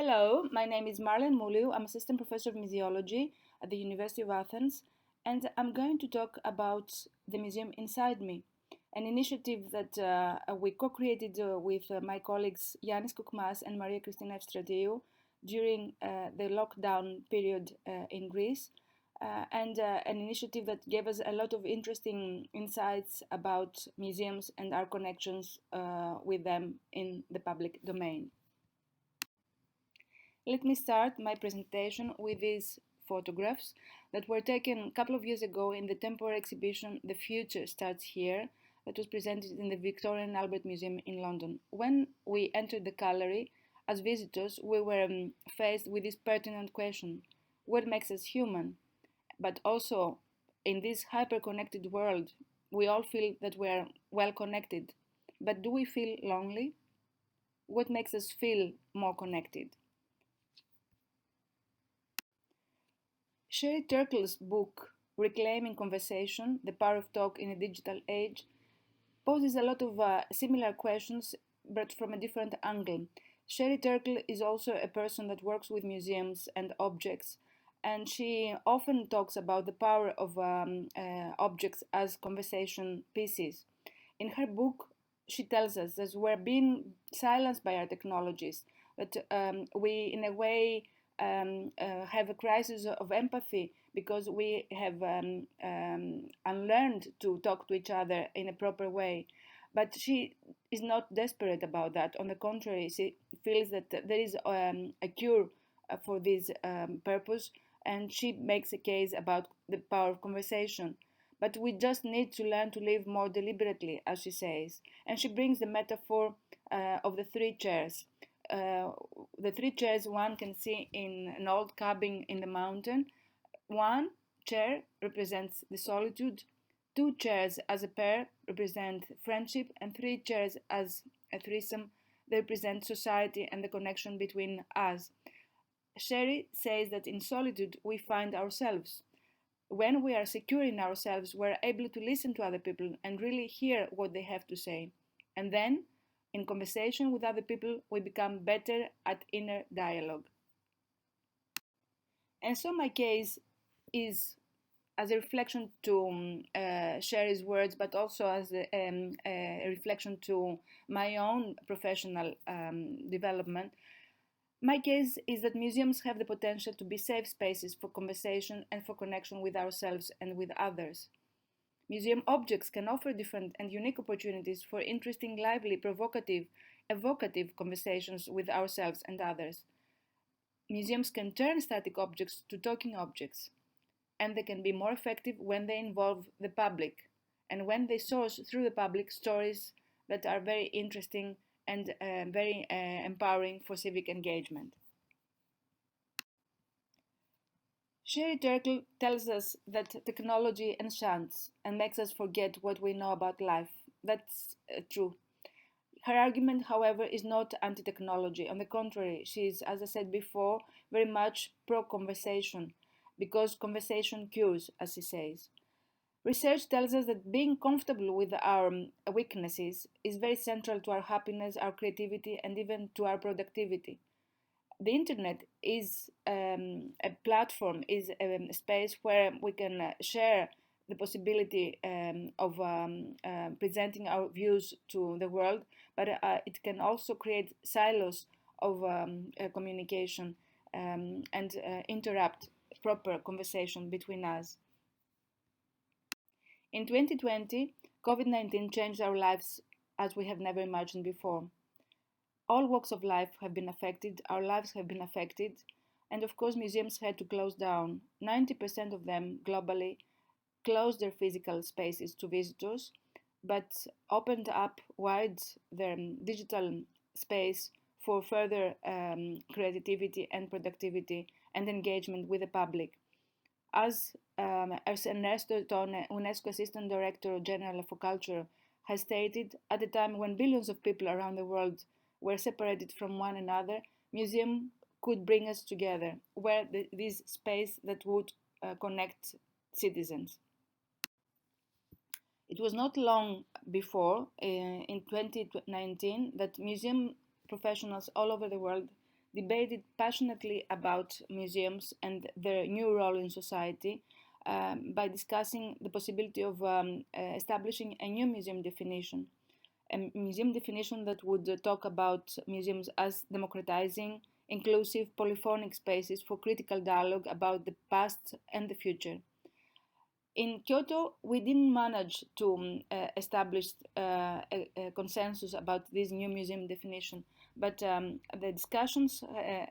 Hello, my name is Marlen Mouliou. I'm assistant professor of museology at the University of Athens, and I'm going to talk about the museum inside me, an initiative that we co-created with my colleagues Yannis Koukmas and Maria Christina Evstrateou during the lockdown period in Greece, and an initiative that gave us a lot of interesting insights about museums and our connections with them in the public domain. Let me start my presentation with these photographs that were taken a couple of years ago in the temporary exhibition The Future Starts Here that was presented in the Victoria and Albert Museum in London. When we entered the gallery as visitors, we were faced with this pertinent question: what makes us human? But also, in this hyper-connected world, we all feel that we are well connected. But do we feel lonely? What makes us feel more connected? Sherry Turkle's book, Reclaiming Conversation, The Power of Talk in a Digital Age, poses a lot of similar questions, but from a different angle. Sherry Turkle is also a person that works with museums and objects, and she often talks about the power of objects as conversation pieces. In her book, she tells us that we're being silenced by our technologies, that we, in a way, have a crisis of empathy because we have unlearned to talk to each other in a proper way. But she is not desperate about that. On the contrary, she feels that there is a cure for this purpose, and she makes a case about the power of conversation. But we just need to learn to live more deliberately, as she says. And she brings the metaphor of the three chairs. The three chairs one can see in an old cabin in the mountain. One chair represents the solitude, two chairs as a pair represent friendship, and three chairs as a threesome they represent society and the connection between us. Sherry says that in solitude we find ourselves. When we are secure in ourselves, we're able to listen to other people and really hear what they have to say. And then, in conversation with other people, we become better at inner dialogue. And so my case is as a reflection to Sherry's words, but also as a reflection to my own professional development. My case is that museums have the potential to be safe spaces for conversation and for connection with ourselves and with others. Museum objects can offer different and unique opportunities for interesting, lively, provocative, evocative conversations with ourselves and others. Museums can turn static objects to talking objects, and they can be more effective when they involve the public and when they source through the public stories that are very interesting and very empowering for civic engagement. Sherry Turkle tells us that technology enchants and makes us forget what we know about life. That's true. Her argument, however, is not anti-technology. On the contrary, she is, as I said before, very much pro-conversation, because conversation cures, as she says. Research tells us that being comfortable with our weaknesses is very central to our happiness, our creativity, and even to our productivity. The internet is a platform, is a space where we can share the possibility of presenting our views to the world, but it can also create silos of communication and interrupt proper conversation between us. In 2020, COVID-19 changed our lives as we have never imagined before. All walks of life have been affected, our lives have been affected, and of course museums had to close down. 90% of them globally closed their physical spaces to visitors, but opened up wide their digital space for further creativity and productivity and engagement with the public. As Ernesto Tone, UNESCO Assistant Director General for Culture, has stated, at a time when billions of people around the world were separated from one another, museum could bring us together, where this space that would connect citizens. It was not long before, in 2019, that museum professionals all over the world debated passionately about museums and their new role in society by discussing the possibility of establishing a new museum definition. A museum definition that would talk about museums as democratizing, inclusive, polyphonic spaces for critical dialogue about the past and the future. In Kyoto, we didn't manage to establish a consensus about this new museum definition, but the discussions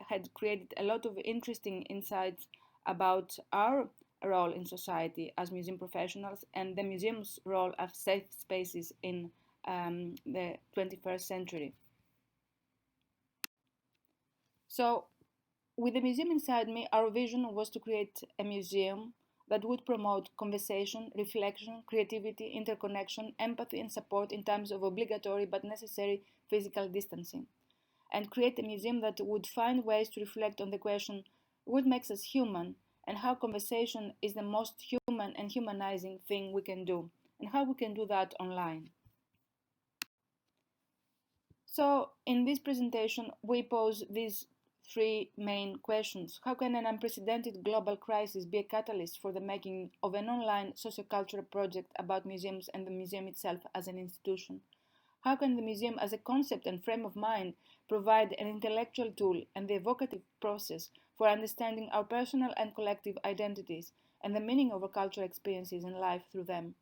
had created a lot of interesting insights about our role in society as museum professionals and the museum's role as safe spaces in the 21st century. So, with the museum inside me, our vision was to create a museum that would promote conversation, reflection, creativity, interconnection, empathy, and support in times of obligatory but necessary physical distancing, and create a museum that would find ways to reflect on the question what makes us human and how conversation is the most human and humanizing thing we can do, and how we can do that online. So, in this presentation, we pose these three main questions. How can an unprecedented global crisis be a catalyst for the making of an online sociocultural project about museums and the museum itself as an institution? How can the museum as a concept and frame of mind provide an intellectual tool and the evocative process for understanding our personal and collective identities and the meaning of our cultural experiences and life through them?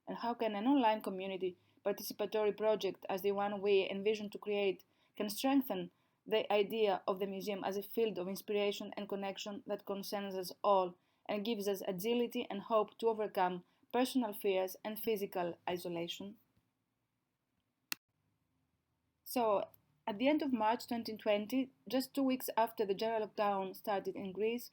And how can an online community participatory project, as the one we envision to create, can strengthen the idea of the museum as a field of inspiration and connection that concerns us all and gives us agility and hope to overcome personal fears and physical isolation? So, at the end of March 2020, just 2 weeks after the general lockdown started in Greece,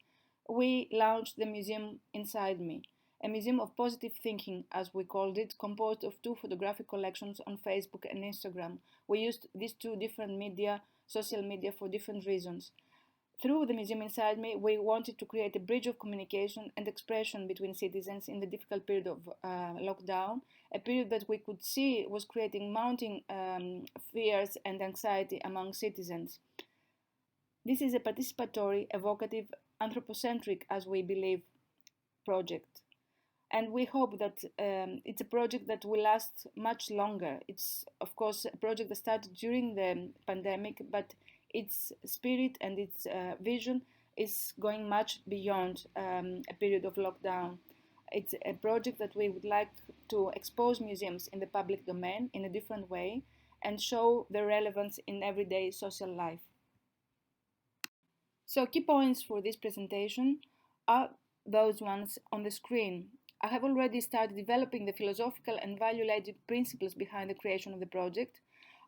we launched the museum Inside Me, a museum of positive thinking, as we called it, composed of two photographic collections on Facebook and Instagram. We used these two different media, social media, for different reasons. Through the Museum Inside Me, we wanted to create a bridge of communication and expression between citizens in the difficult period of lockdown, a period that we could see was creating mounting fears and anxiety among citizens. This is a participatory, evocative, anthropocentric, as we believe, project. And we hope that it's a project that will last much longer. It's, of course, a project that started during the pandemic, but its spirit and its vision is going much beyond a period of lockdown. It's a project that we would like to expose museums in the public domain in a different way and show their relevance in everyday social life. So, key points for this presentation are those ones on the screen. I have already started developing the philosophical and value-laden principles behind the creation of the project.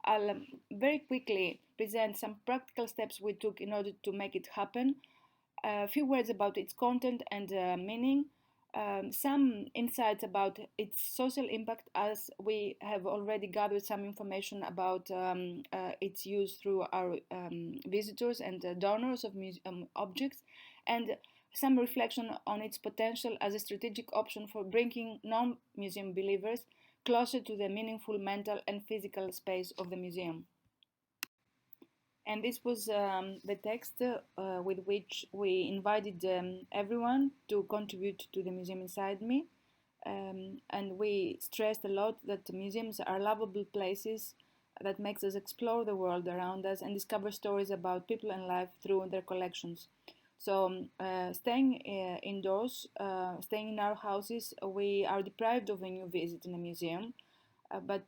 I'll very quickly present some practical steps we took in order to make it happen, a few words about its content and meaning, some insights about its social impact, as we have already gathered some information about its use through our visitors and donors of objects, and some reflection on its potential as a strategic option for bringing non-museum believers closer to the meaningful mental and physical space of the museum. And this was the text with which we invited everyone to contribute to the museum inside me. And we stressed a lot that museums are lovable places that makes us explore the world around us and discover stories about people and life through their collections. So staying indoors, staying in our houses, we are deprived of a new visit in a museum, but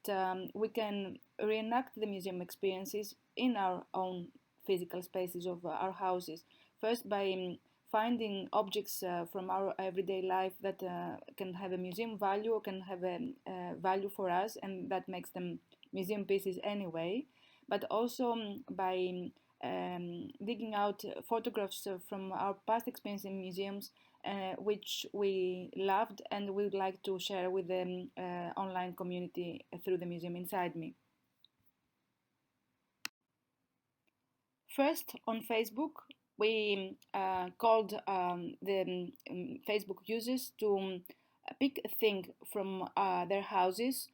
we can reenact the museum experiences in our own physical spaces of our houses. First, by finding objects from our everyday life that can have a museum value or can have a value for us, and that makes them museum pieces anyway, but also by digging out photographs from our past experience in museums, which we loved and we would like to share with the online community through the Museum Inside Me. First, on Facebook, we called the Facebook users to pick a thing from their houses.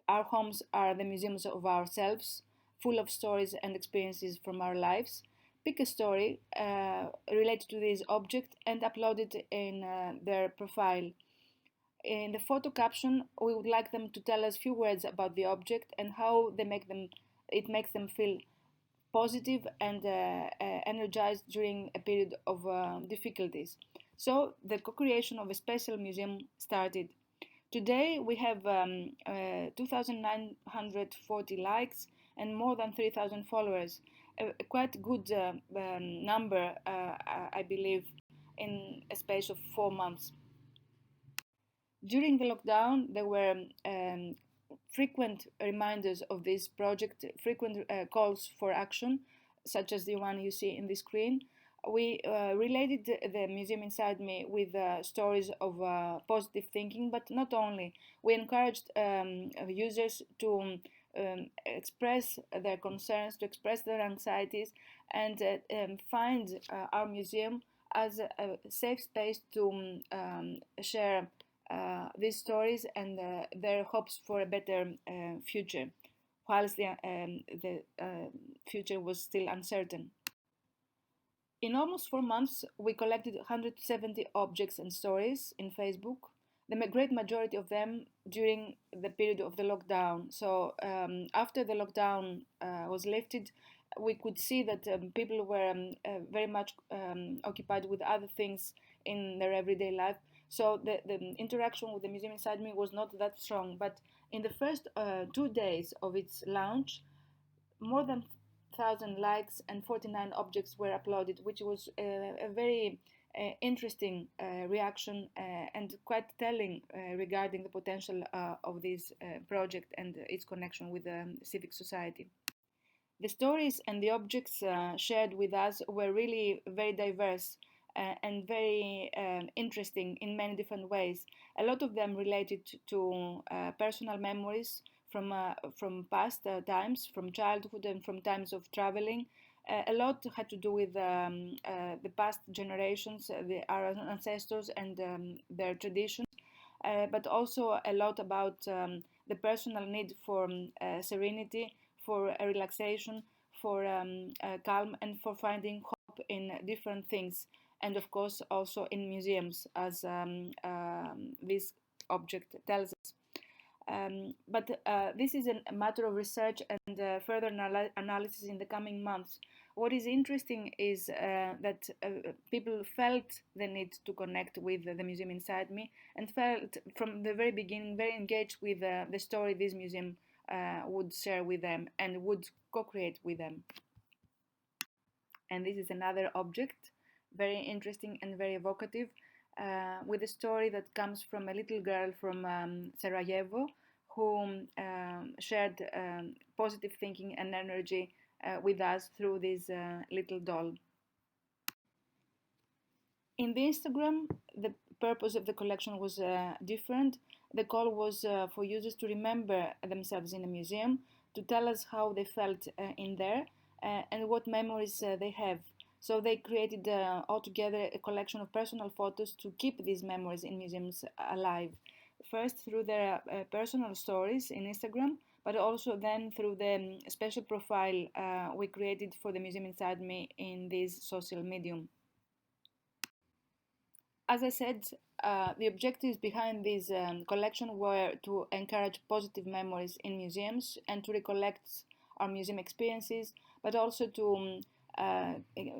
Our homes are the museums of ourselves, full of stories and experiences from our lives. pick a story related to this object and upload it in their profile. In the photo caption, we would like them to tell us few words about the object and how it makes them feel positive and energized during a period of difficulties. So the co-creation of a special museum started. Today we have 2,940 likes and more than 3,000 followers. A quite good number, I believe, in a space of 4 months. During the lockdown, there were frequent reminders of this project, frequent calls for action, such as the one you see in the screen. We related the museum inside me with stories of positive thinking, but not only. We encouraged users to express their concerns, to express their anxieties, and find our museum as a safe space to share these stories and their hopes for a better future, whilst the future was still uncertain. In almost 4 months, we collected 170 objects and stories in Facebook, the great majority of them during the period of the lockdown. So after the lockdown was lifted, we could see that people were very much occupied with other things in their everyday life. So the interaction with the museum inside me was not that strong. But in the first 2 days of its launch, more than 1,000 likes and 49 objects were uploaded, which was a very interesting reaction and quite telling regarding the potential of this project and its connection with civic society. The stories and the objects shared with us were really very diverse and very interesting in many different ways. A lot of them related to personal memories from past times, from childhood and from times of traveling. A lot had to do with the past generations, our ancestors and their traditions, but also a lot about the personal need for serenity, for relaxation, for calm, and for finding hope in different things, and of course also in museums, as this object tells us. But this is a matter of research and further analysis in the coming months. What is interesting is that people felt the need to connect with the museum inside me and felt from the very beginning very engaged with the story this museum would share with them and would co-create with them. And this is another object, very interesting and very evocative, with a story that comes from a little girl from Sarajevo who shared positive thinking and energy with us through this little doll. In the Instagram, the purpose of the collection was different. The call was for users to remember themselves in a museum, to tell us how they felt in there and what memories they have. So they created altogether a collection of personal photos to keep these memories in museums alive. First through their personal stories in Instagram, but also then through the special profile we created for the museum inside me in this social medium. As I said, the objectives behind this collection were to encourage positive memories in museums and to recollect our museum experiences, but also to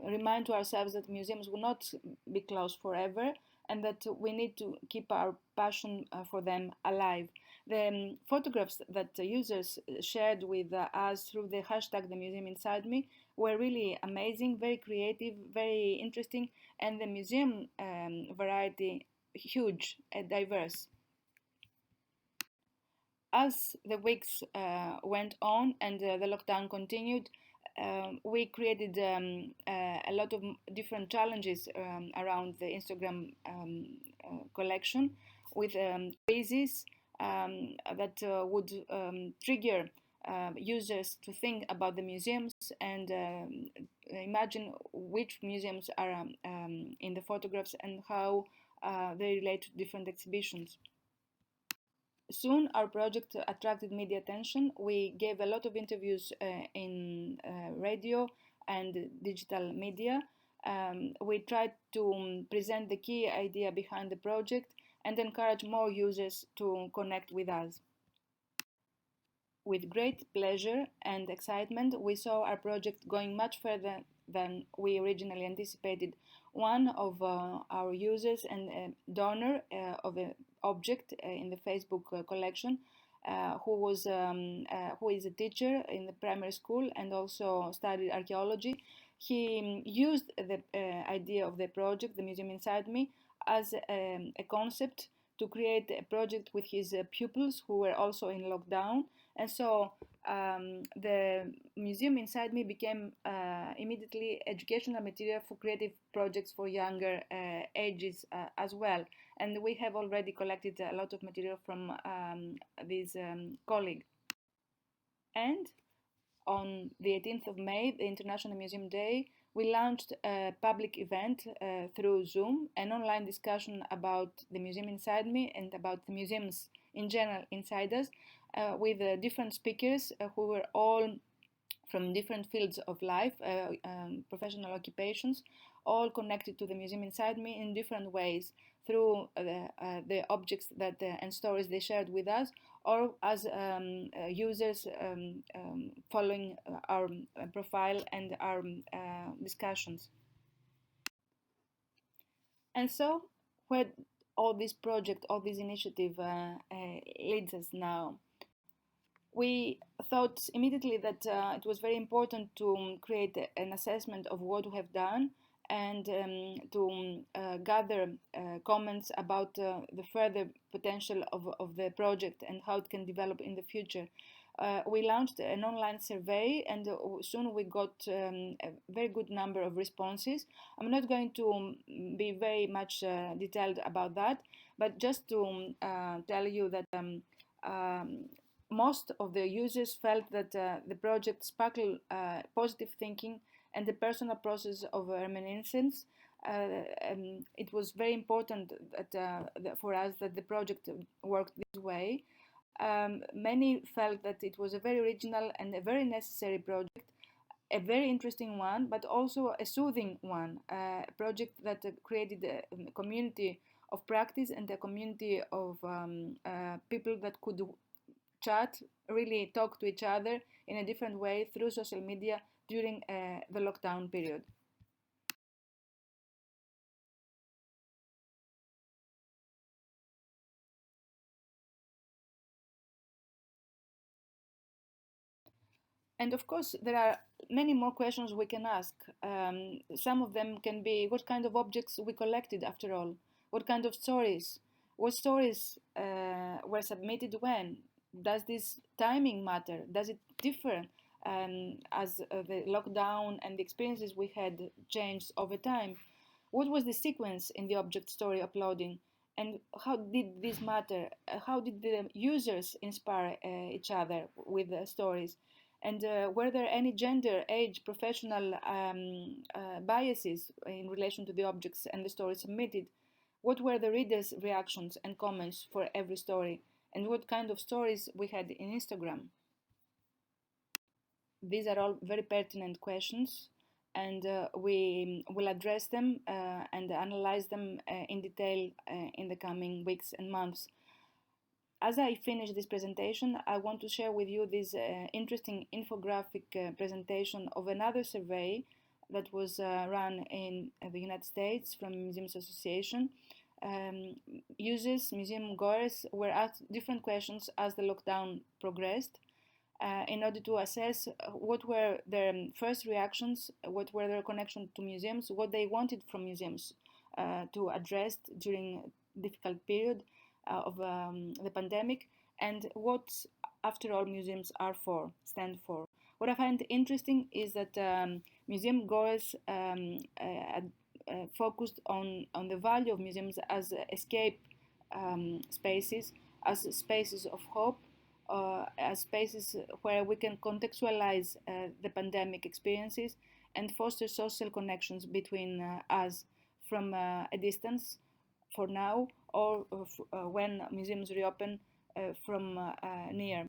remind to ourselves that museums will not be closed forever and that we need to keep our passion for them alive. The photographs that users shared with us through the hashtag The Museum Inside Me were really amazing, very creative, very interesting, and the museum variety huge and diverse. As the weeks went on and the lockdown continued, we created a lot of different challenges around the Instagram collection with quizzes that would trigger users to think about the museums and imagine which museums are in the photographs and how they relate to different exhibitions. Soon our project attracted media attention. We gave a lot of interviews in radio and digital media. We tried to present the key idea behind the project and encourage more users to connect with us. With great pleasure and excitement, we saw our project going much further than we originally anticipated. One of our users and donor of an object in the Facebook collection, who is a teacher in the primary school and also studied archaeology, he used the idea of the project, the Museum Inside Me, as a concept to create a project with his pupils who were also in lockdown. And so the Museum Inside Me became immediately educational material for creative projects for younger ages as well. And we have already collected a lot of material from this colleague. And on the 18th of May, the International Museum Day, we launched a public event through Zoom, an online discussion about the museum inside me and about the museums in general inside us, with different speakers who were all from different fields of life, professional occupations, all connected to the museum inside me in different ways through the objects that and stories they shared with us, or as users following our profile and our discussions. And so, where all this project, all this initiative leads us now? We thought immediately that it was very important to create an assessment of what we have done and to gather comments about the further potential of the project and how it can develop in the future. We launched an online survey, and soon we got a very good number of responses. I'm not going to be very much detailed about that, but just to tell you that most of the users felt that the project sparkled positive thinking and the personal process of reminiscence. It was very important for us that the project worked this way. Many felt that it was a very original and a very necessary project, a very interesting one, but also a soothing one, a project that created a community of practice and a community of people that could chat, really talk to each other in a different way through social media during the lockdown period. And of course, there are many more questions we can ask. Some of them can be, what kind of objects we collected after all? What kind of stories? What stories were submitted when? Does this timing matter? Does it differ as the lockdown and the experiences we had changed over time? What was the sequence in the object story uploading? And how did this matter? How did the users inspire each other with the stories? And were there any gender, age, professional biases in relation to the objects and the stories submitted? What were the readers' reactions and comments for every story? And what kind of stories we had in Instagram? These are all very pertinent questions, and we will address them and analyze them in detail in the coming weeks and months. As I finish this presentation, I want to share with you this interesting infographic presentation of another survey that was run in the United States from Museums Association. Users, museum goers, were asked different questions as the lockdown progressed in order to assess what were their first reactions, what were their connection to museums, what they wanted from museums to address during a difficult period of the pandemic, and what, after all, museums stand for. What I find interesting is that museum goers focused on the value of museums as escape spaces, as spaces of hope, as spaces where we can contextualize the pandemic experiences and foster social connections between us from a distance for now, or when museums reopen from near.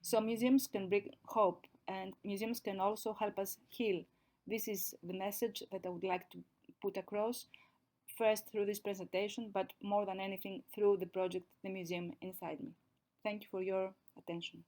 So museums can bring hope, and museums can also help us heal This is the message that I would like to put across, first through this presentation, but more than anything through the project, the museum inside me. Thank you for your attention.